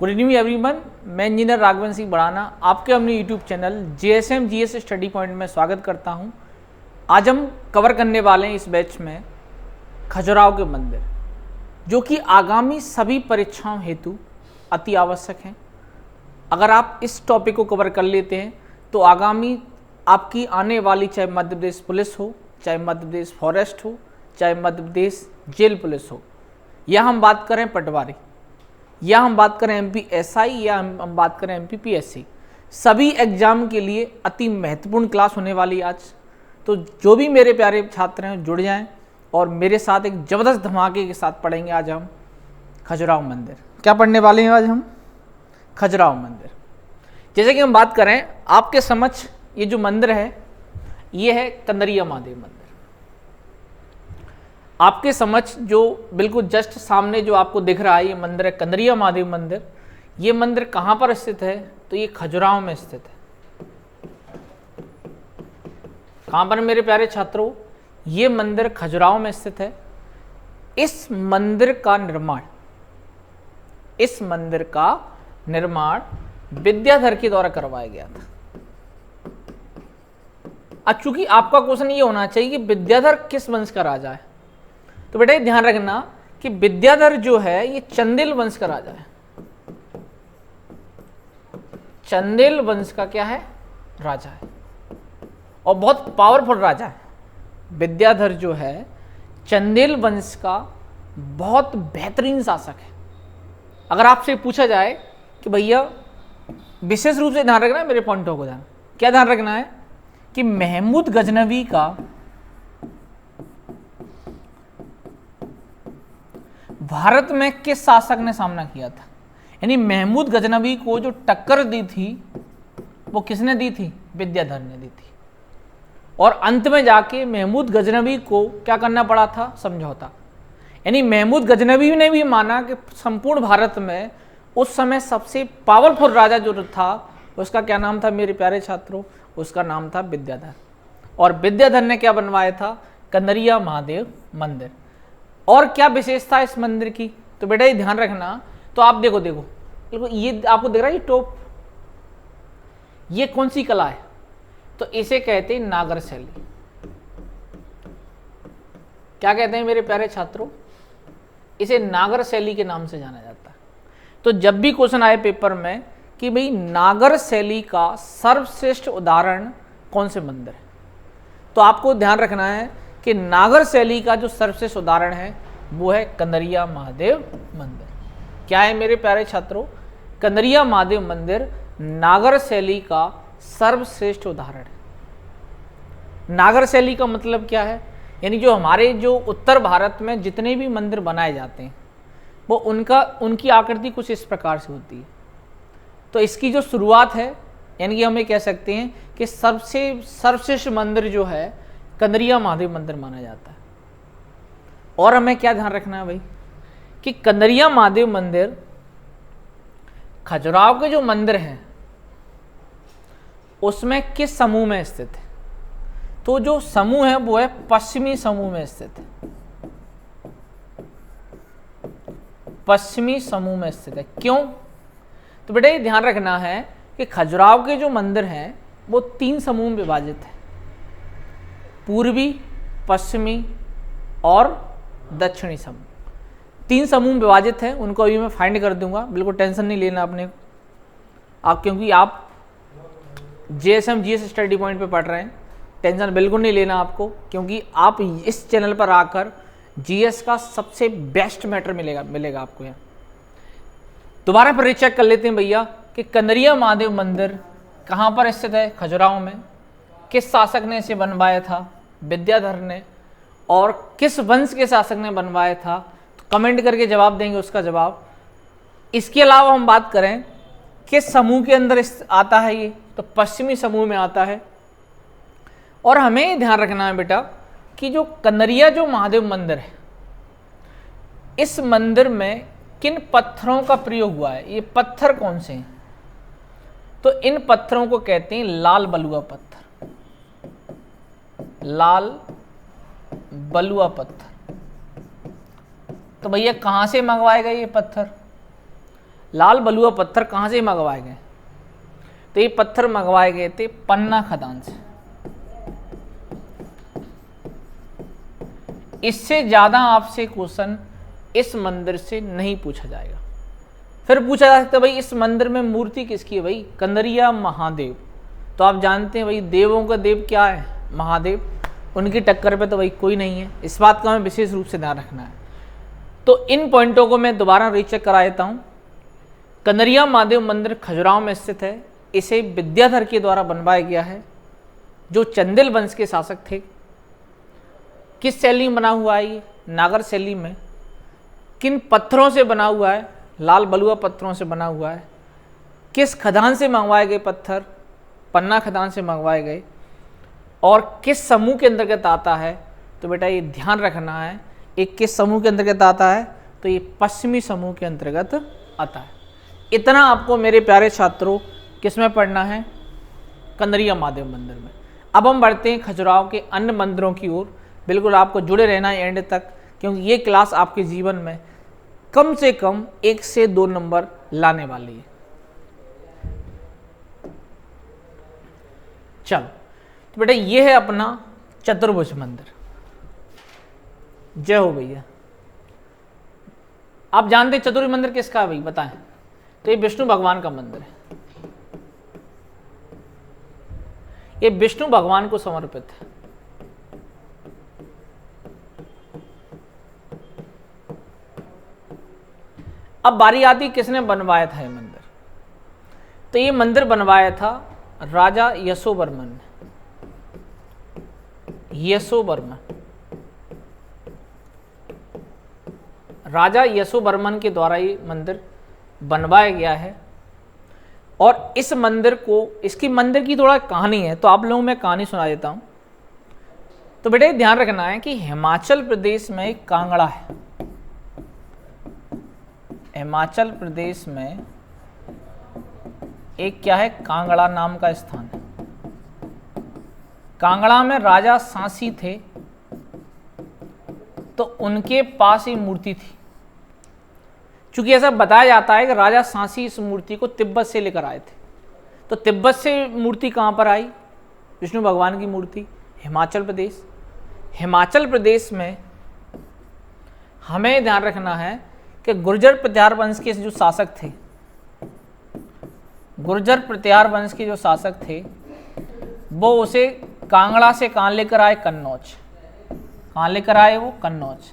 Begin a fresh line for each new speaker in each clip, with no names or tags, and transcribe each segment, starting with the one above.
Good evening everyone, मैं engineer Raghavan Singh बढ़ाना आपके अपने YouTube channel JSM GS study point में स्वागत करता हूं। आज हम कवर करने वाले हैं इस बैच में खजुराहो के मंदिर, जो कि आगामी सभी परीक्षाओं हेतु अति आवश्यक हैं। अगर आप इस टॉपिक को कवर कर लेते हैं तो आगामी आपकी आने वाली, चाहे मध्य प्रदेश पुलिस हो, चाहे मध्य प्रदेश फॉरेस्ट हो, चाहे मध्य प्रदेश जेल पुलिस हो, या हम बात करें पटवारी, या हम बात करें MPSI, या हम बात करें MPPSC, सभी एग्जाम के लिए अति महत्वपूर्ण क्लास होने वाली आज। तो जो भी मेरे प्यारे छात्र हैं जुड़ जाएं और मेरे साथ एक ज़बरदस्त धमाके के साथ पढ़ेंगे आज हम खजुराहो मंदिर। क्या पढ़ने वाले हैं आज हम? खजुराहो मंदिर। जैसे कि हम बात करें, आपके समक्ष ये जो मंदिर है ये है कंदरिया महादेव मंदिर। आपके समक्ष जो बिल्कुल जस्ट सामने जो आपको दिख रहा है ये मंदिर है कंदरिया महादेव मंदिर। ये मंदिर कहाँ पर स्थित है? तो ये खजुराहो में स्थित है। कहाँ पर मेरे प्यारे छात्रों? ये मंदिर खजुराहो में स्थित है। इस मंदिर का निर्माण विद्याधर के द्वारा करवाया गया था। अब चूंकि आपका क्वेश्चन ये होना चाहिए कि विद्याधर किस वंश का राजा है, तो बेटा ध्यान रखना कि विद्याधर जो है ये चंदेल वंश का राजा है। चंदेल वंश का क्या है? राजा है, और बहुत पावरफुल राजा है। विद्याधर जो है चंदेल वंश का बहुत बेहतरीन शासक है। अगर आपसे पूछा जाए कि भैया, विशेष रूप से ध्यान रखना है मेरे पॉइंटों को, क्या ध्यान रखना है कि महमूद गजनवी का भारत में किस शासक ने सामना किया था? यानी महमूद गजनवी को जो टक्कर दी थी वो किसने दी थी? विद्याधर ने दी थी। और अंत में जाके महमूद गजनवी को क्या करना पड़ा था? समझौता। यानी महमूद गजनवी ने भी माना कि संपूर्ण भारत में उस समय सबसे पावरफुल राजा जो था उसका क्या नाम था मेरे प्यारे छात्रों? उसका नाम था विद्याधर। और विद्याधर ने क्या बनवाया था? कंदरिया महादेव मंदिर। और क्या विशेषता है इस मंदिर की? तो बेटा ये ध्यान रखना। तो आप देखो ये आपको दिख रहा है ये टोप, ये कौन सी कला है? तो इसे कहते हैं नागर शैली। क्या कहते हैं मेरे प्यारे छात्रों? इसे नागर शैली के नाम से जाना जाता है। तो जब भी क्वेश्चन आए पेपर में कि भाई नागर शैली का सर्वश्रेष्ठ उदाहरण कौन से मंदिर है, तो आपको ध्यान रखना है कि नागर शैली का जो सर्वश्रेष्ठ उदाहरण है वो है कंदरिया महादेव मंदिर। क्या है मेरे प्यारे छात्रों? कंदरिया महादेव मंदिर नागर शैली का सर्वश्रेष्ठ उदाहरण है। नागर शैली का मतलब क्या है? यानी जो हमारे जो उत्तर भारत में जितने भी मंदिर बनाए जाते हैं वो उनकी आकृति कुछ इस प्रकार से होती है। तो इसकी जो शुरुआत है, यानी कि हम ये कह सकते हैं कि सबसे सर्वश्रेष्ठ मंदिर जो है कंदरिया महादेव मंदिर माना जाता है। और हमें क्या ध्यान रखना है भाई कि कंदरिया महादेव मंदिर खजुराहो के जो मंदिर हैं उसमें किस समूह में स्थित है? तो जो समूह है वो है पश्चिमी समूह में स्थित है। पश्चिमी समूह में स्थित है। क्यों? तो बेटा ये ध्यान रखना है कि खजुराहो के जो मंदिर हैं वो 3 समूह में विभाजित है, पूर्वी, पश्चिमी और दक्षिणी समूह। 3 समूह में विभाजित है। उनको अभी मैं फाइंड कर दूंगा, बिल्कुल टेंशन नहीं लेना आपने आप, क्योंकि आप JSM GS स्टडी पॉइंट पे पढ़ रहे हैं। टेंशन बिल्कुल नहीं लेना आपको, क्योंकि आप इस चैनल पर आकर GS का सबसे बेस्ट मैटर मिलेगा आपको यहाँ। दोबारा पर रीचेक कर लेते हैं भैया कि कंदरिया महादेव मंदिर कहाँ पर स्थित है? खजुराहो में। किस शासक ने इसे बनवाया था? विद्याधर ने। और किस वंश के शासक ने बनवाया था? तो कमेंट करके जवाब देंगे उसका जवाब। इसके अलावा हम बात करें किस समूह के अंदर आता है ये, तो पश्चिमी समूह में आता है। और हमें ध्यान रखना है बेटा कि जो कंदरिया जो महादेव मंदिर है, इस मंदिर में किन पत्थरों का प्रयोग हुआ है? ये पत्थर कौन से हैं? तो इन पत्थरों को कहते हैं लाल बलुआ पत्थर। लाल बलुआ पत्थर। तो भैया कहाँ से मंगवाए गए ये पत्थर? लाल बलुआ पत्थर कहाँ से मंगवाए गए? तो ये पत्थर मंगवाए गए थे पन्ना खदान से। इससे ज़्यादा आपसे क्वेश्चन इस मंदिर से नहीं पूछा जाएगा। फिर पूछा जा सकता है भाई इस मंदिर में मूर्ति किसकी है? भाई कंदरिया महादेव। तो आप जानते हैं भाई देवों का देव क्या है? महादेव। उनकी टक्कर पे तो भाई कोई नहीं है। इस बात का हमें विशेष रूप से ध्यान रखना है। तो इन पॉइंटों को मैं दोबारा रीचेक करा देता हूँ। कंदरिया महादेव मंदिर खजुराहो में स्थित है। इसे विद्याधर के द्वारा बनवाया गया है, जो चंदेल वंश के शासक थे। किस शैली में बना हुआ है ये? नागर शैली में। किन पत्थरों से बना हुआ है? लाल बलुआ पत्थरों से बना हुआ है। किस खदान से मंगवाए गए पत्थर? पन्ना खदान से मंगवाए गए। और किस समूह के अंतर्गत आता है? तो बेटा ये ध्यान रखना है, एक किस समूह के अंतर्गत आता है? तो ये पश्चिमी समूह के अंतर्गत आता है। इतना आपको मेरे प्यारे छात्रों किस में पढ़ना है? कंदरिया महादेव मंदिर में। अब हम बढ़ते हैं खजुराहो के अन्य मंदिरों की ओर। बिल्कुल आपको जुड़े रहना है एंड तक, क्योंकि ये क्लास आपके जीवन में कम से कम 1 से 2 नंबर लाने वाली है। चलो तो बेटा ये है अपना चतुर्भुज मंदिर। जय हो भैया। आप जानते हैं चतुर्भुज मंदिर किसका है भाई? बताएं। तो ये विष्णु भगवान का मंदिर है। ये विष्णु भगवान को समर्पित है। अब बारी आती किसने बनवाया था ये मंदिर? तो ये मंदिर बनवाया था राजा यशोवर्मन ने। यशोवर्मन, राजा यशोवर्मन के द्वारा ये मंदिर बनवाया गया है। और इस मंदिर को, इसकी मंदिर की थोड़ा कहानी है, तो आप लोगों में कहानी सुना देता हूं। तो बेटे ध्यान रखना है कि हिमाचल प्रदेश में एक कांगड़ा है। हिमाचल प्रदेश में एक क्या है? कांगड़ा नाम का स्थान है। कांगड़ा में राजा सांसी थे, तो उनके पास ही मूर्ति थी। चूंकि ऐसा बताया जाता है कि राजा सांसी इस मूर्ति को तिब्बत से लेकर आए थे। तो तिब्बत से मूर्ति कहां पर आई? विष्णु भगवान की मूर्ति हिमाचल प्रदेश। हिमाचल प्रदेश में हमें ध्यान रखना है कि गुर्जर प्रतिहार वंश के जो शासक थे, गुर्जर प्रतिहार वंश के जो शासक थे, वो उसे कांगड़ा से कहां लेकर आए? कन्नौज। कहां लेकर आए वो? कन्नौज।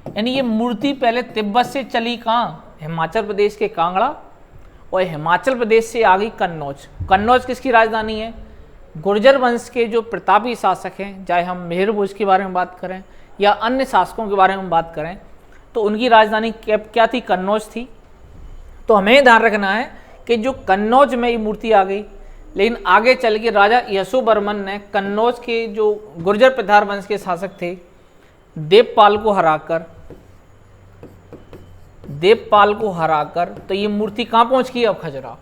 यानी ये मूर्ति पहले तिब्बत से चली कहां? हिमाचल प्रदेश के कांगड़ा, और हिमाचल प्रदेश से आ गई कन्नौज। कन्नौज किसकी राजधानी है? गुर्जर वंश के जो प्रतापी शासक हैं, चाहे हम मेहर भोज के बारे में बात करें या अन्य शासकों के बारे में बात करें, तो उनकी राजधानी क्या थी? कन्नौज थी। तो हमें ध्यान रखना है कि जो कन्नौज में ये मूर्ति आ गई, लेकिन आगे चल के राजा यशोवर्मन ने कन्नौज के जो गुर्जर प्रतिहार वंश के शासक थे देवपाल को हराकर तो ये मूर्ति कहाँ पहुँच गई? अब खजुराहो।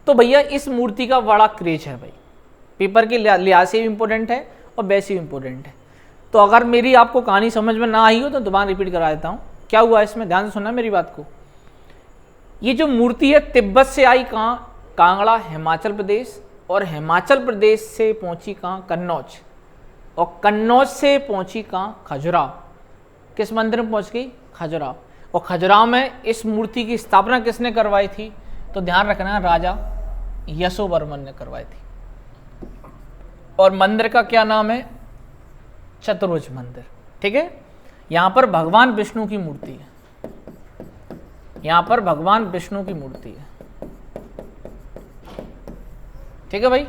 तो भैया इस मूर्ति का बड़ा क्रेज है भाई, पेपर के लिहाज से भी इम्पोर्टेंट है और वैसे भी इम्पोर्टेंट है। तो अगर मेरी आपको कहानी समझ में ना आई हो तो दोबारा रिपीट करा देता हूँ। क्या हुआ इसमें? ध्यान से सुनना मेरी बात को। ये जो मूर्ति है तिब्बत से आई कहाँ? कांगड़ा, हिमाचल प्रदेश, और हिमाचल प्रदेश से पहुंची कहाँ? कन्नौज, और कन्नौज से पहुंची कहाँ? खजुराहो। किस मंदिर में पहुंच गई? खजुराहो। और खजुराहो में इस मूर्ति की स्थापना किसने करवाई थी? तो ध्यान रखना, राजा यशोवर्मन ने करवाई थी। और मंदिर का क्या नाम है? चतुर्भुज मंदिर। ठीक है। यहां पर भगवान विष्णु की मूर्ति है। यहां पर भगवान विष्णु की मूर्ति है। ठीक है भाई।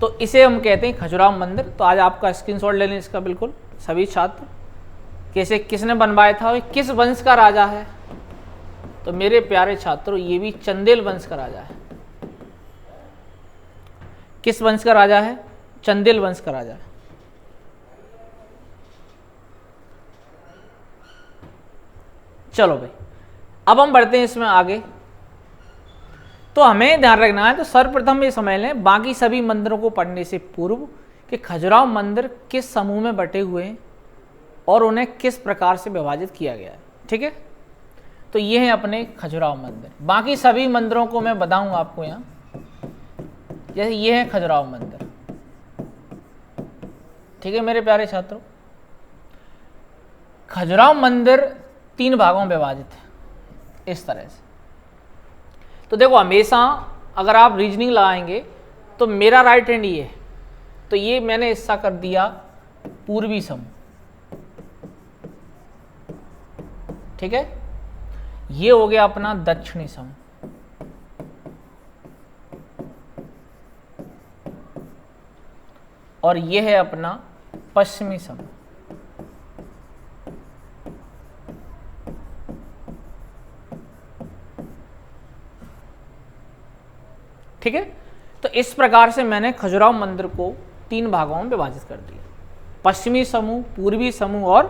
तो इसे हम कहते हैं खजुराहो मंदिर। तो आज आपका स्क्रीनशॉट ले लें इसका बिल्कुल सभी छात्र। कैसे, किसने बनवाया था, किस वंश का राजा है? तो मेरे प्यारे छात्रों ये भी चंदेल वंश का राजा है। किस वंश का राजा है? चंदेल वंश का राजा है। चलो भाई अब हम बढ़ते हैं इसमें आगे। तो हमें ध्यान रखना है, तो सर्वप्रथम ये समझ लें बाकी सभी मंदिरों को पढ़ने से पूर्व कि खजुराहो मंदिर किस समूह में बटे हुए हैं और उन्हें किस प्रकार से विभाजित किया गया है। ठीक है। तो ये है अपने खजुराहो मंदिर। बाकी सभी मंदिरों को मैं बताऊंगा आपको यहाँ, जैसे ये है खजुराहो मंदिर। ठीक है मेरे प्यारे छात्रों, खजुराहो मंदिर 3 भागों में विभाजित है इस तरह से। तो देखो हमेशा अगर आप रीजनिंग लगाएंगे तो मेरा राइट हैंड ये है, तो ये मैंने हिस्सा कर दिया पूर्वी समूह। ठीक है, ये हो गया अपना दक्षिणी समूह। और ये है अपना पश्चिमी समूह। ठीक है, तो इस प्रकार से मैंने खजुराहो मंदिर को 3 भागों में विभाजित कर दिया, पश्चिमी समूह, पूर्वी समूह और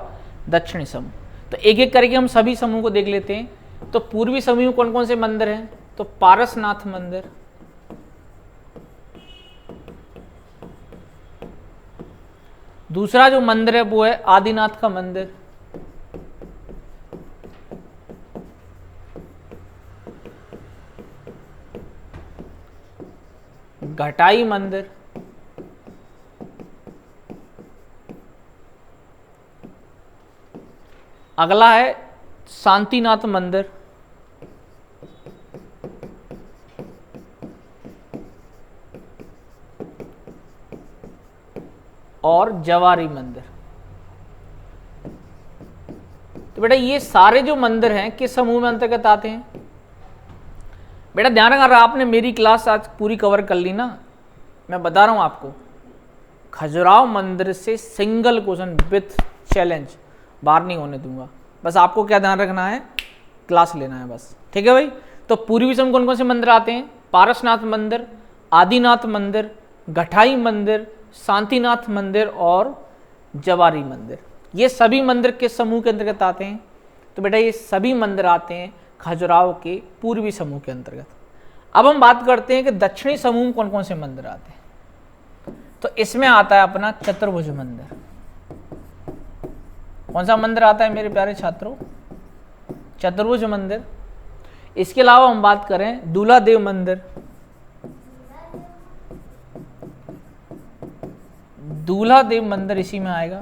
दक्षिणी समूह। तो एक एक करके हम सभी समूह को देख लेते हैं। तो पूर्वी समूह में कौन कौन से मंदिर हैं? तो पारसनाथ मंदिर, दूसरा जो मंदिर है वो है आदिनाथ का मंदिर, घटाई मंदिर, अगला है शांतिनाथ मंदिर, और जवारी मंदिर। तो बेटा ये सारे जो मंदिर हैं किस समूह में अंतर्गत आते हैं? बेटा ध्यान रखना, आपने मेरी क्लास आज पूरी कवर कर ली ना, मैं बता रहा हूं आपको, खजुराहो मंदिर से सिंगल क्वेश्चन विथ चैलेंज बाहर नहीं होने दूंगा। बस आपको क्या ध्यान रखना है, क्लास लेना है बस। ठीक है भाई, तो पूर्वी समूह कौन कौन से मंदिर आते हैं? पारसनाथ मंदिर, आदिनाथ मंदिर, घटाई मंदिर, शांतिनाथ मंदिर और जवारी मंदिर। ये सभी मंदिर किस समूह के अंतर्गत आते हैं? तो बेटा ये सभी मंदिर आते हैं खजुराहो के पूर्वी समूह के अंतर्गत। अब हम बात करते हैं कि दक्षिणी समूह में कौन कौन से मंदिर आते हैं। तो इसमें आता है अपना चतुर्भुज मंदिर। कौन सा मंदिर आता है मेरे प्यारे छात्रों? चतुर्भुज मंदिर। इसके अलावा हम बात करें दूल्हादेव मंदिर, दूल्हादेव मंदिर इसी में आएगा।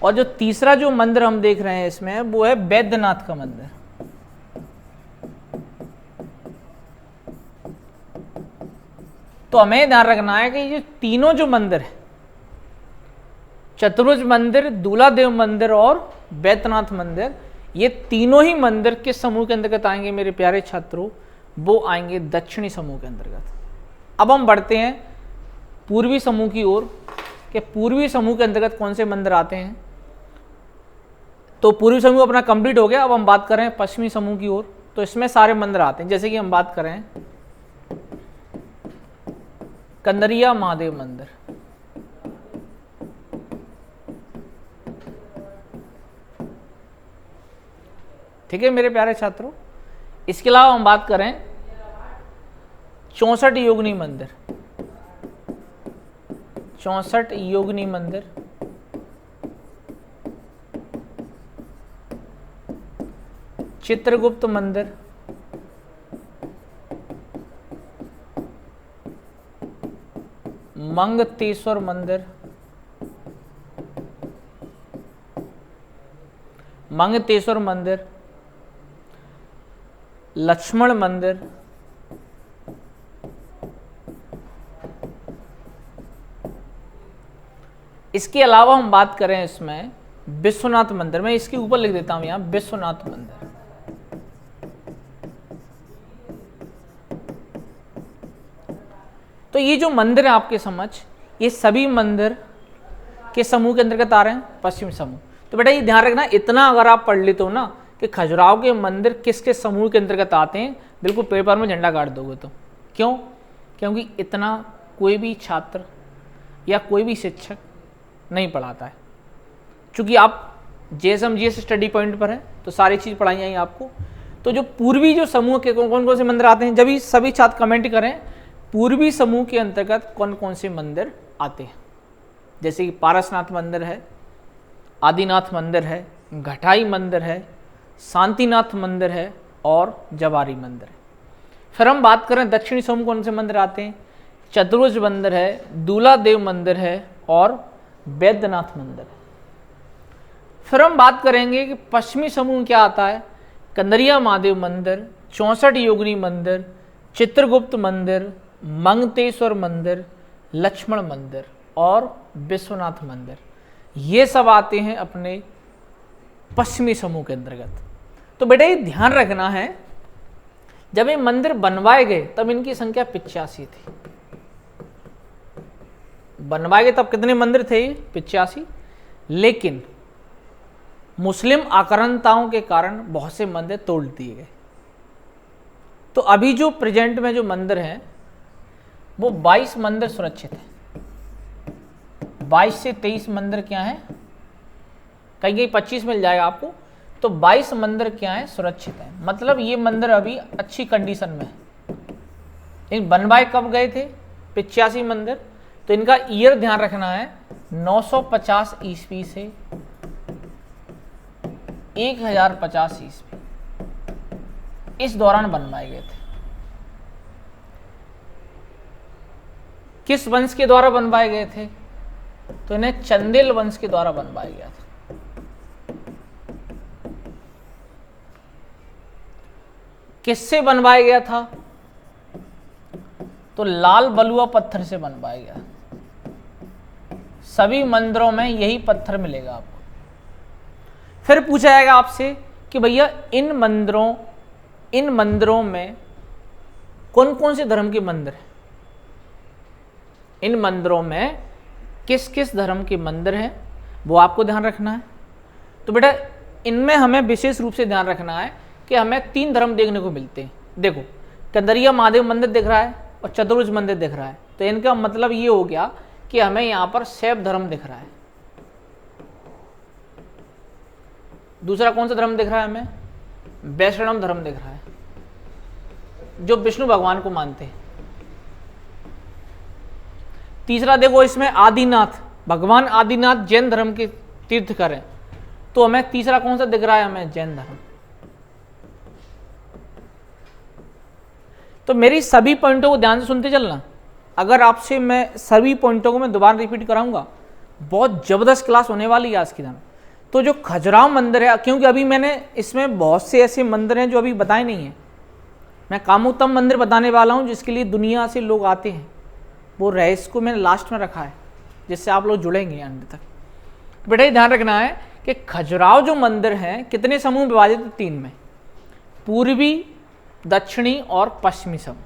और जो तीसरा जो मंदिर हम देख रहे हैं इसमें वो है वैद्यनाथ का मंदिर। तो हमें ध्यान रखना है कि ये तीनों जो मंदिर है, चतुर्भुज मंदिर, दूल्हादेव मंदिर और वैद्यनाथ मंदिर, ये तीनों ही मंदिर किस समूह के अंतर्गत आएंगे मेरे प्यारे छात्रों? वो आएंगे दक्षिणी समूह के अंतर्गत। अब हम बढ़ते हैं पूर्वी समूह की ओर कि पूर्वी समूह के अंतर्गत कौन से मंदिर आते हैं। तो पूर्वी समूह अपना कंप्लीट हो गया। अब हम बात करें पश्चिमी समूह की ओर, तो इसमें सारे मंदिर आते हैं। जैसे कि हम बात करें कंदरिया महादेव मंदिर, ठीक है मेरे प्यारे छात्रों। इसके अलावा हम बात करें 64 योगिनी मंदिर, 64 योगिनी मंदिर, चित्रगुप्त मंदिर, मंगतेश्वर मंदिर, मंगतेश्वर मंदिर, लक्ष्मण मंदिर, इसके अलावा हम बात करें इसमें विश्वनाथ मंदिर, मैं इसके ऊपर लिख देता हूं यहां विश्वनाथ मंदिर। तो ये जो मंदिर है आपके समझ, ये सभी मंदिर के समूह के अंतर्गत आ रहे हैं, पश्चिम समूह। तो बेटा ये ध्यान रखना, इतना अगर आप पढ़ लेते हो ना कि खजुराहो के मंदिर किस किस समूह के अंतर्गत आते हैं, बिल्कुल पेपर में झंडा गाड़ दोगे। तो क्यों? क्योंकि इतना कोई भी छात्र या कोई भी शिक्षक नहीं पढ़ाता है। चूंकि आप JSM-GS स्टडी पॉइंट पर है तो सारी चीज़ पढ़ाई जाएंगी आपको। तो जो पूर्वी जो समूह के कौन कौन से मंदिर आते हैं, जब भी सभी छात्र कमेंट करें पूर्वी समूह के अंतर्गत कौन कौन से मंदिर आते हैं। जैसे कि पारसनाथ मंदिर है, आदिनाथ मंदिर है, घटाई मंदिर है, शांतिनाथ मंदिर है और जवारी मंदिर है। फिर हम बात करें दक्षिणी समूह कौन से मंदिर आते हैं, चतुर्भुज मंदिर है, दूलादेव मंदिर है और वैद्यनाथ मंदिर है। फिर हम बात करेंगे कि पश्चिमी समूह क्या आता है, कंदरिया महादेव मंदिर, 64 योगिनी मंदिर, चित्रगुप्त मंदिर, मंगतेश्वर मंदिर, लक्ष्मण मंदिर और विश्वनाथ मंदिर। ये सब आते हैं अपने पश्चिमी समूह के अंतर्गत। तो बेटा ये ध्यान रखना है, जब ये मंदिर बनवाए गए तब इनकी संख्या 85 थी। बनवाए गए तब कितने मंदिर थे? 85। लेकिन मुस्लिम आक्रांताओं के कारण बहुत से मंदिर तोड़ दिए गए। तो अभी जो प्रेजेंट में जो मंदिर हैं वो 22 मंदिर सुरक्षित हैं। 22 से 23 मंदिर क्या हैं, कहीं कहीं 25 मिल जाएगा आपको। तो 22 मंदिर क्या हैं, सुरक्षित हैं। मतलब ये मंदिर अभी अच्छी कंडीशन में है। इन बनवाए कब गए थे? 85 मंदिर। तो इनका ईयर ध्यान रखना है 950 ईस्वी से 1050 ईस्वी, इस दौरान बनवाए गए थे। किस वंश के द्वारा बनवाए गए थे? तो इन्हें चंदेल वंश के द्वारा बनवाया गया था। किससे बनवाया गया था? तो लाल बलुआ पत्थर से बनवाया गया। सभी मंदिरों में यही पत्थर मिलेगा आपको। फिर पूछा जाएगा आपसे कि भैया इन मंदिरों में कौन कौन से धर्म के मंदिर हैं? इन मंदिरों में किस किस धर्म के मंदिर हैं वो आपको ध्यान रखना है। तो बेटा इनमें हमें विशेष रूप से ध्यान रखना है कि हमें 3 धर्म देखने को मिलते हैं। देखो, कंदरिया महादेव मंदिर दिख रहा है और चतुर्भुज मंदिर दिख रहा है। तो इनका मतलब ये हो गया कि हमें यहाँ पर शैव धर्म दिख रहा है। दूसरा कौन सा धर्म दिख रहा है हमें? वैष्णव धर्म दिख रहा है, जो विष्णु भगवान को मानते हैं। तीसरा देखो, इसमें आदिनाथ, भगवान आदिनाथ जैन धर्म के तीर्थकर हैं। तो हमें तीसरा कौन सा दिख रहा है? हमें जैन धर्म। तो मेरी सभी पॉइंटों को ध्यान से सुनते चलना। अगर आपसे मैं सभी पॉइंटों को मैं दोबारा रिपीट कराऊंगा, बहुत जबरदस्त क्लास होने वाली है आज की दिन। तो जो खजुराहो मंदिर है, क्योंकि अभी मैंने इसमें बहुत से ऐसे मंदिर हैं जो अभी बताए नहीं हैं। मैं कामोत्तम मंदिर बताने वाला हूं जिसके लिए दुनिया से लोग आते हैं। वो रहस्य को मैंने लास्ट में रखा है जिससे आप लोग जुड़ेंगे अंत तक। बेटा ये ध्यान रखना है कि खजुराहो जो मंदिर हैं कितने समूह विभाजित है? 3 में, पूर्वी, दक्षिणी और पश्चिमी समूह।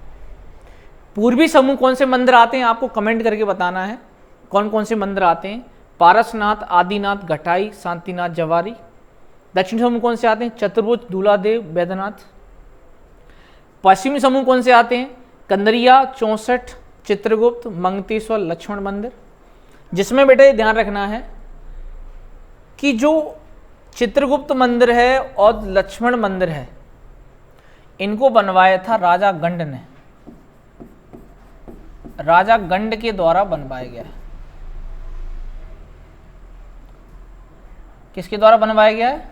पूर्वी समूह कौन से मंदिर आते हैं आपको कमेंट करके बताना है, कौन कौन से मंदिर आते हैं। पारसनाथ, आदिनाथ, घटाई, शांतिनाथ, जवारी। दक्षिण समूह कौन से आते हैं? चतुर्भुज, दूलादेव, वैद्यनाथ। पश्चिमी समूह कौन से आते हैं? कंदरिया, 64, चित्रगुप्त, मंगतेश्वर, लक्ष्मण मंदिर। जिसमें बेटा ये ध्यान रखना है कि जो चित्रगुप्त मंदिर है और लक्ष्मण मंदिर है, इनको बनवाया था राजा गंड ने। राजा गंड के द्वारा बनवाया गया है। किसके द्वारा बनवाया गया है?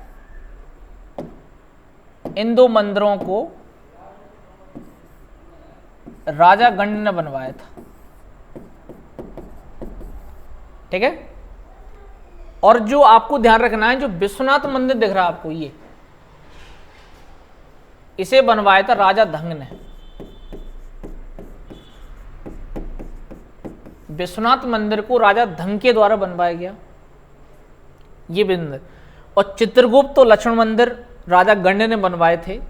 इन 2 मंदिरों को राजा गंड ने बनवाया था। ठीक है। और जो आपको ध्यान रखना है, जो विश्वनाथ मंदिर दिख रहा है आपको, ये इसे बनवाया था राजा धंग ने। विश्वनाथ मंदिर को राजा धंग के द्वारा बनवाया गया ये मंदिर। और चित्रगुप्त और लक्ष्मण मंदिर राजा गंड ने बनवाए थे।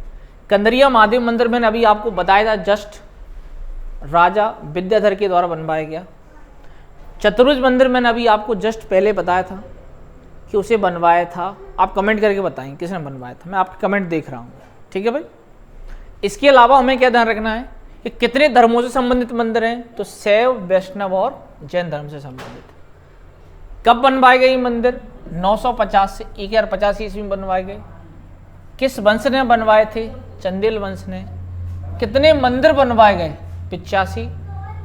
कंदरिया महादेव मंदिर मैंने अभी आपको बताया था, जस्ट राजा विद्याधर के द्वारा बनवाया गया। चतुर्भुज मंदिर मैंने अभी आपको जस्ट पहले बताया था कि उसे बनवाया था। आप कमेंट करके बताएं किसने बनवाया था, मैं आपके कमेंट देख रहा हूँ। ठीक है भाई। इसके अलावा हमें क्या ध्यान रखना है कि कितने धर्मों से संबंधित मंदिर हैं? तो शैव, वैष्णव और जैन धर्म से संबंधित। कब बनवाए गए ये मंदिर? 950 से 1050 ईस्वी में बनवाए गए। किस वंश ने बनवाए थे? चंदेल वंश ने। कितने मंदिर बनवाए गए? 85।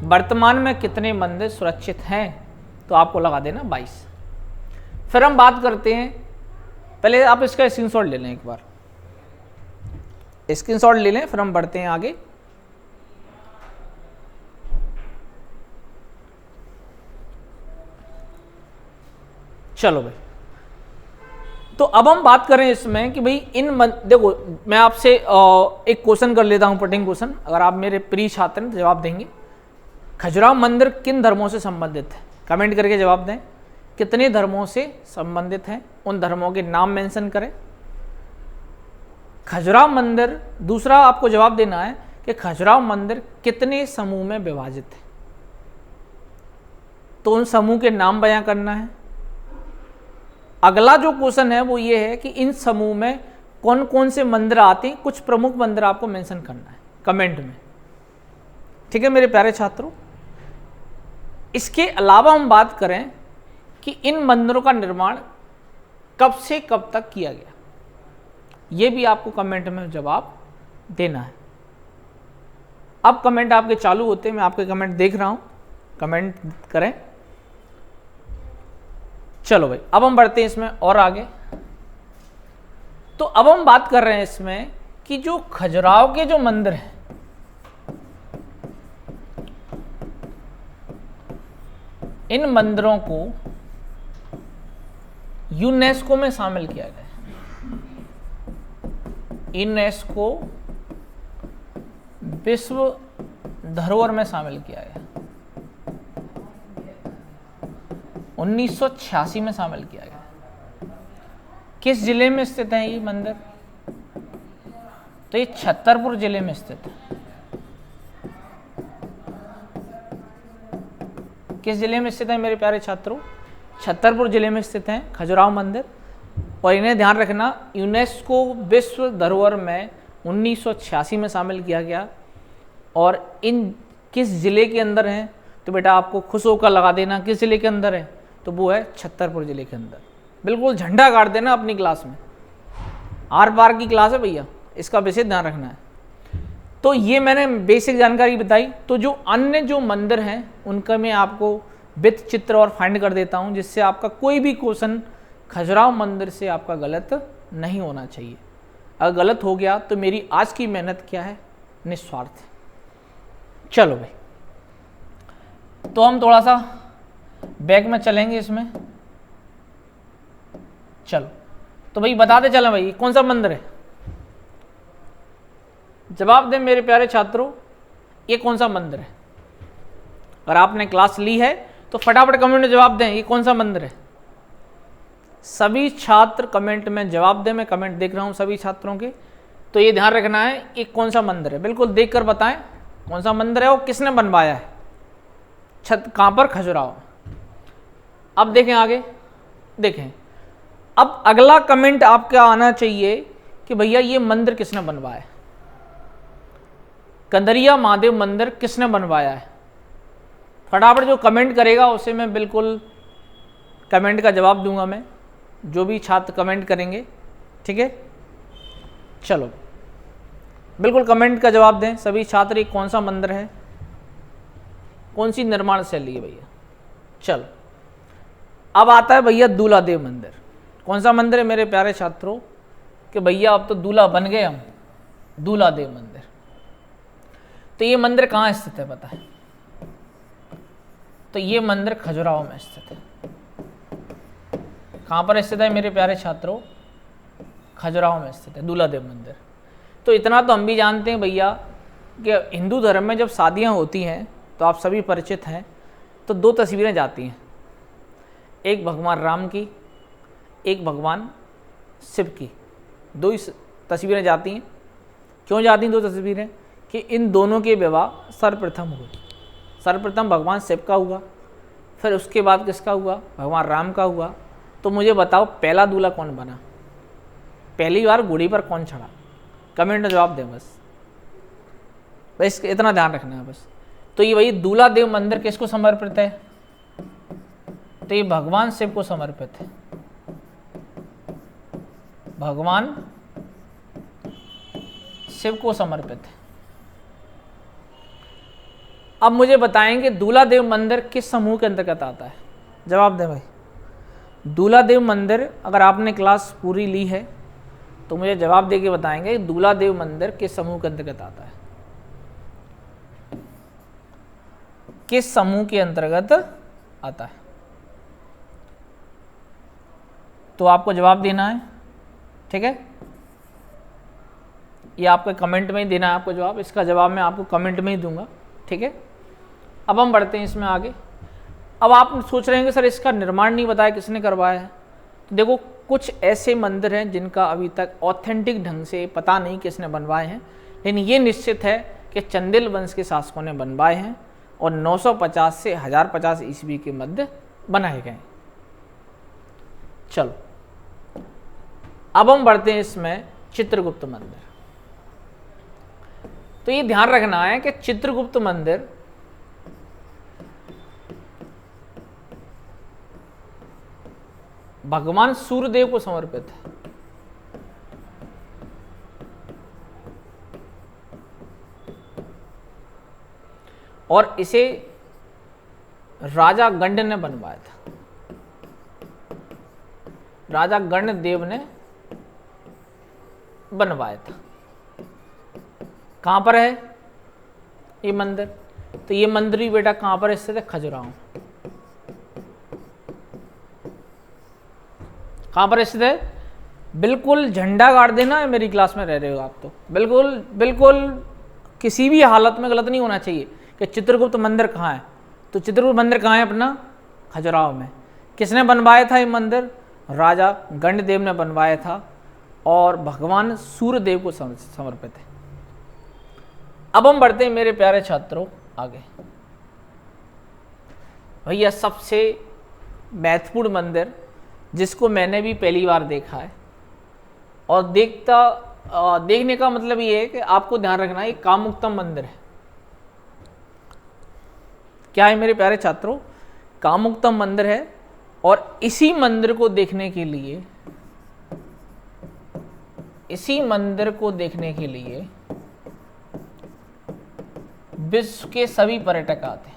वर्तमान में कितने मंदिर सुरक्षित हैं? तो आपको लगा देना 22। फिर हम बात करते हैं, पहले आप इसका स्क्रीनशॉट ले लें एक बार। स्क्रीनशॉट ले लें, फिर हम बढ़ते हैं आगे। चलो भाई, तो अब हम बात करें इसमें कि भाई देखो मैं आपसे एक क्वेश्चन कर लेता हूं, पटिंग क्वेश्चन, अगर आप मेरे प्रिय छात्र हैं तो जवाब देंगे। खजुराहो मंदिर किन धर्मों से संबंधित है? कमेंट करके जवाब दें। कितने धर्मों से संबंधित हैं, उन धर्मों के नाम मेंशन करें। खजुराहो मंदिर, दूसरा आपको जवाब देना है कि खजुराहो मंदिर कितने समूह में विभाजित है, तो उन समूह के नाम बयां करना है। अगला जो क्वेश्चन है वो ये है कि इन समूह में कौन कौन से मंदिर आते हैं, कुछ प्रमुख मंदिर आपको मेंशन करना है कमेंट में। ठीक है मेरे प्यारे छात्रों, इसके अलावा हम बात करें कि इन मंदिरों का निर्माण कब से कब तक किया गया, ये भी आपको कमेंट में जवाब देना है। अब कमेंट आपके चालू होते हैं, मैं आपके कमेंट देख रहा हूं, कमेंट करें। चलो भाई, अब हम बढ़ते हैं इसमें और आगे। तो अब हम बात कर रहे हैं इसमें कि जो खजुराहो के जो मंदिर हैं, इन मंदिरों को यूनेस्को में शामिल किया गया है। यूनेस्को विश्व धरोहर में शामिल किया गया, 1986 में शामिल किया गया। किस जिले में स्थित है ये मंदिर? तो ये छतरपुर जिले में स्थित है। किस जिले में स्थित है मेरे प्यारे छात्रों? छतरपुर जिले में स्थित है खजुराहो मंदिर। और इन्हें ध्यान रखना, यूनेस्को विश्व धरोहर में 1986 में शामिल किया गया। और इन किस जिले के अंदर हैं? तो बेटा आपको खुश होकर लगा देना किस जिले के अंदर है, तो वो है छतरपुर जिले के अंदर। बिल्कुल झंडा गाड़ देना अपनी क्लास में, आर पार की क्लास है भैया, इसका विशेष ध्यान रखना है। तो ये मैंने बेसिक जानकारी बताई। तो जो अन्य जो मंदिर हैं उनका मैं आपको वित्त चित्र और फाइंड कर देता हूँ, जिससे आपका कोई भी क्वेश्चन खजुराहो मंदिर से आपका गलत नहीं होना चाहिए। अगर गलत हो गया तो मेरी आज की मेहनत क्या है? निस्वार्थ। चलो भाई, तो हम थोड़ा सा बैक में चलेंगे इसमें। चलो तो भाई बताते चलें भाई कौन सा मंदिर है, जवाब दें मेरे प्यारे छात्रों, ये कौन सा मंदिर है? अगर आपने क्लास ली है तो फटाफट कमेंट में जवाब दें, ये कौन सा मंदिर है। सभी छात्र कमेंट में जवाब दें, मैं कमेंट देख रहा हूं सभी छात्रों के। तो ये ध्यान रखना है ये कौन सा मंदिर है, बिल्कुल देखकर बताएं कौन सा मंदिर है, वो किसने बनवाया है, कहां पर? खजुराहो। अब देखें आगे, देखें अब अगला कमेंट आपका आना चाहिए कि भैया ये मंदिर किसने बनवाया है, कंदरिया महादेव मंदिर किसने बनवाया है। फटाफट जो कमेंट करेगा उसे मैं बिल्कुल कमेंट का जवाब दूंगा, मैं जो भी छात्र कमेंट करेंगे, ठीक है। चलो बिल्कुल कमेंट का जवाब दें सभी छात्र, ये कौन सा मंदिर है, कौन सी निर्माण शैली है भैया। चलो अब आता है भैया दूल्हादेव मंदिर। कौन सा मंदिर है मेरे प्यारे छात्रों कि भैया अब तो दूल्हा बन गए हम, दूल्हादेव मंदिर। तो ये मंदिर कहाँ स्थित है पता है? तो ये मंदिर खजुराहो में स्थित है। कहाँ पर स्थित है मेरे प्यारे छात्रों? खजुराहो में स्थित है दूल्हादेव मंदिर। तो इतना तो हम भी जानते हैं भैया कि हिंदू धर्म में जब शादियाँ होती हैं तो आप सभी परिचित हैं, तो दो तस्वीरें जाती हैं, एक भगवान राम की, एक भगवान शिव की, दो ही तस्वीरें जाती हैं। क्यों जाती हैं दो तस्वीरें? कि इन दोनों के विवाह सर्वप्रथम हुए। सर्वप्रथम भगवान शिव का हुआ, फिर उसके बाद किसका हुआ? भगवान राम का हुआ। तो मुझे बताओ पहला दूल्हा कौन बना, पहली बार घोड़ी पर कौन चढ़ा? कमेंट में जवाब दें बस इतना ध्यान रखना है बस। तो ये वही दूल्हादेव मंदिर किसको समर्पित है? तो ये भगवान शिव को समर्पित है, भगवान शिव को समर्पित है। अब मुझे बताएंगे दूल्हादेव मंदिर किस समूह के अंतर्गत आता है? जवाब दें भाई। दूल्हादेव मंदिर अगर आपने क्लास पूरी ली है तो मुझे जवाब दे के बताएंगे दूलादेव मंदिर किस समूह के अंतर्गत आता है, किस समूह के अंतर्गत आता है। तो आपको जवाब देना है, ठीक है, ये आपको कमेंट में ही देना है आपको जवाब, इसका जवाब मैं आपको कमेंट में ही दूंगा, ठीक है। अब हम बढ़ते हैं इसमें आगे। अब आप सोच रहे हैं कि सर इसका निर्माण नहीं बताया, किसने करवाया है। तो देखो कुछ ऐसे मंदिर हैं जिनका अभी तक ऑथेंटिक ढंग से पता नहीं किसने बनवाए हैं, लेकिन ये निश्चित है कि चंदेल वंश के शासकों ने बनवाए हैं और 950 से 1050 ईस्वी के मध्य बनाए गए। चलो अब हम बढ़ते हैं इसमें चित्रगुप्त मंदिर। तो ये ध्यान रखना है कि चित्रगुप्त मंदिर भगवान सूर्यदेव को समर्पित है। और इसे राजा गंड ने बनवाया था, राजा गंड देव ने बनवाया था। कहां पर है ये मंदिर? तो ये मंदिर भी बेटा कहां पर स्थित है? खजुराहो। कहां पर स्थित है? बिल्कुल झंडा गाड़ देना है, मेरी क्लास में रह रहे हो आप तो बिल्कुल बिल्कुल किसी भी हालत में गलत नहीं होना चाहिए कि चित्रगुप्त मंदिर कहाँ है। तो चित्रगुप्त मंदिर कहाँ है अपना? खजुराहो में। किसने बनवाया था ये मंदिर? राजा गंडदेव ने बनवाया था और भगवान सूर्यदेव को समर्पित है। अब हम बढ़ते हैं मेरे प्यारे छात्रों आगे। भैया सबसे महत्वपूर्ण मंदिर जिसको मैंने भी पहली बार देखा है और देखने का मतलब ये है कि आपको ध्यान रखना है, कामुकतम मंदिर है। क्या है मेरे प्यारे छात्रों? कामुकतम मंदिर है। और इसी मंदिर को देखने के लिए विश्व के सभी पर्यटक आते हैं।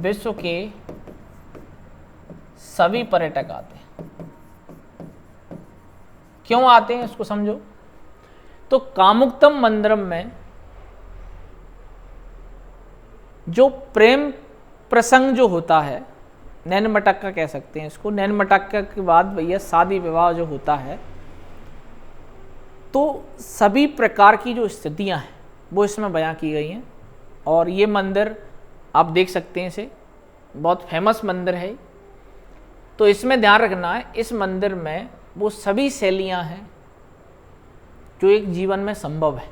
विश्व के सभी पर्यटक आते हैं। क्यों आते हैं इसको समझो। तो कामुकतम मंदिर में जो प्रेम प्रसंग जो होता है, नैन मटक्का कह सकते हैं इसको, नैन मटक्का के बाद भैया शादी विवाह जो होता है, तो सभी प्रकार की जो स्थितियां हैं वो इसमें बयां की गई हैं। और ये मंदिर आप देख सकते हैं, इसे बहुत फेमस मंदिर है। तो इसमें ध्यान रखना है, इस मंदिर में वो सभी शैलियां हैं जो एक जीवन में संभव है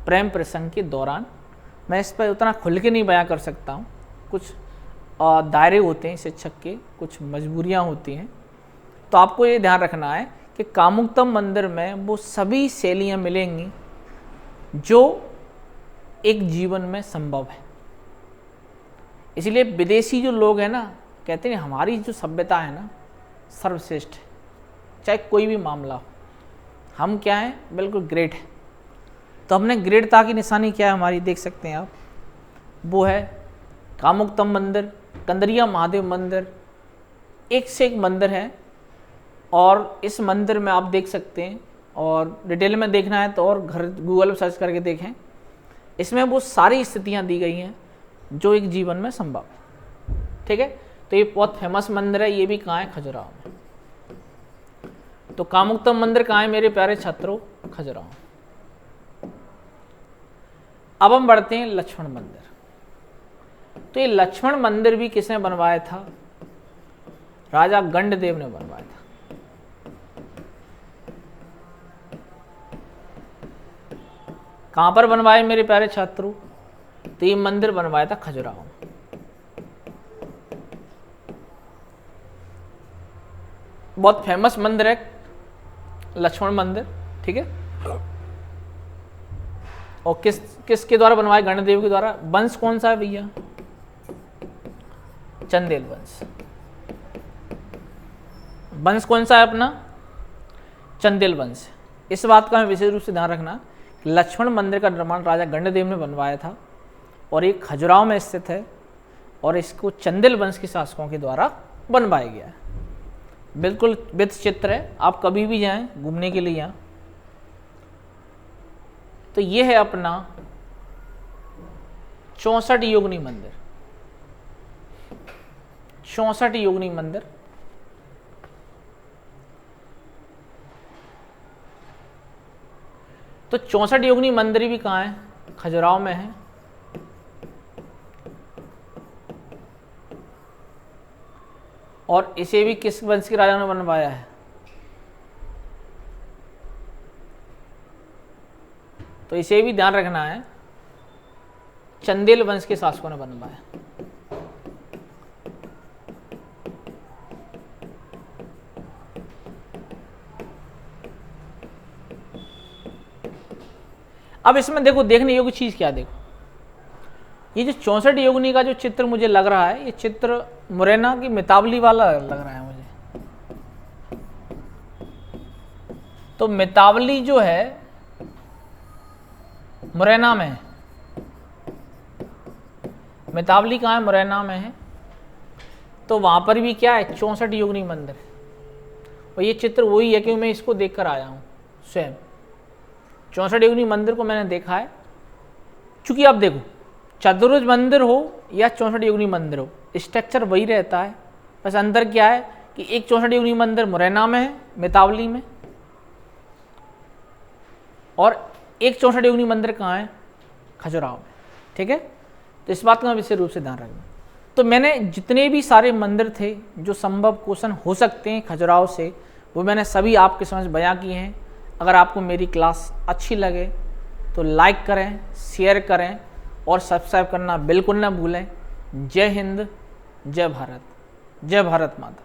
प्रेम प्रसंग के दौरान। मैं इस पर उतना खुल के नहीं बयां कर सकता हूँ, कुछ दायरे होते हैं शिक्षक के, कुछ मजबूरियाँ होती हैं। तो आपको ये ध्यान रखना है कि कामुकतम मंदिर में वो सभी शैलियाँ मिलेंगी जो एक जीवन में संभव है। इसलिए विदेशी जो लोग हैं ना, कहते हैं हमारी जो सभ्यता है ना सर्वश्रेष्ठ है, चाहे कोई भी मामला हो। हम क्या हैं? बिल्कुल ग्रेट है। तो हमने ग्रेटता की निशानी क्या है हमारी, देख सकते हैं आप, वो है कामुकतम मंदिर, कंदरिया महादेव मंदिर, एक से एक मंदिर है। और इस मंदिर में आप देख सकते हैं, और डिटेल में देखना है तो और घर गूगल पर सर्च करके देखें, इसमें वो सारी स्थितियां दी गई हैं जो एक जीवन में संभव है। ठीक है, तो ये बहुत फेमस मंदिर है। ये भी कहाँ है? खजुराहो में। तो कामुकतम मंदिर कहाँ है मेरे प्यारे छात्रों? खजुराहो। अब हम बढ़ते हैं लक्ष्मण मंदिर। तो ये लक्ष्मण मंदिर भी किसने बनवाया था? राजा गंडदेव ने बनवाया था। कहां पर बनवाए मेरे प्यारे छात्रों? तो ये मंदिर बनवाया था खजुराहो में। बहुत फेमस मंदिर है लक्ष्मण मंदिर। ठीक है, और किसके द्वारा बनवाया? गणदेव के द्वारा। वंश कौन सा है भैया? चंदेल वंश। वंश कौन सा है अपना? चंदेल वंश। इस बात का हमें विशेष रूप से ध्यान रखना, लक्ष्मण मंदिर का निर्माण राजा गंडदेव ने बनवाया था और ये खजुराहो में स्थित है और इसको चंदेल वंश के शासकों के द्वारा बनवाया गया है। बिल्कुल विथ चित्र है, आप कभी भी जाएं घूमने के लिए यहाँ। तो ये है अपना 64 योगिनी मंदिर, 64 योगिनी मंदिर। तो 64 योगिनी मंदिर भी कहाँ है? खजुराहो में है। और इसे भी किस वंश के राजा ने बनवाया है? तो इसे भी ध्यान रखना है, चंदेल वंश के शासकों ने बनवाया। अब इसमें देखो, देखने योग्य चीज क्या, देखो ये जो 64 योगिनी का जो चित्र मुझे लग रहा है, ये चित्र मुरैना की मितावली वाला लग रहा है मुझे। तो मितावली जो है मुरैना में है। मितावली कहाँ है? मुरैना में है। तो वहां पर भी क्या है? 64 योगिनी मंदिर है। और ये चित्र वही है कि मैं इसको देखकर आया हूं स्वयं। 64 योगिनी मंदिर को मैंने देखा है। चूंकि आप देखो, चतुर्भुज मंदिर हो या 64 योगिनी मंदिर हो, स्ट्रक्चर वही रहता है। बस अंदर क्या है कि एक 64 योगिनी मंदिर मुरैना में है, मितावली में, और एक 64 योगिनी मंदिर कहाँ है? खजुराहो में। ठीक है, तो इस बात का विशेष रूप से ध्यान रखना। तो मैंने जितने भी सारे मंदिर थे जो संभव क्वेश्चन हो सकते हैं खजुराहो से, वो मैंने सभी आपके समझ बयां किए हैं। अगर आपको मेरी क्लास अच्छी लगे तो लाइक करें, शेयर करें और सब्सक्राइब करना बिल्कुल ना भूलें। जय हिंद, जय भारत, जय भारत माता।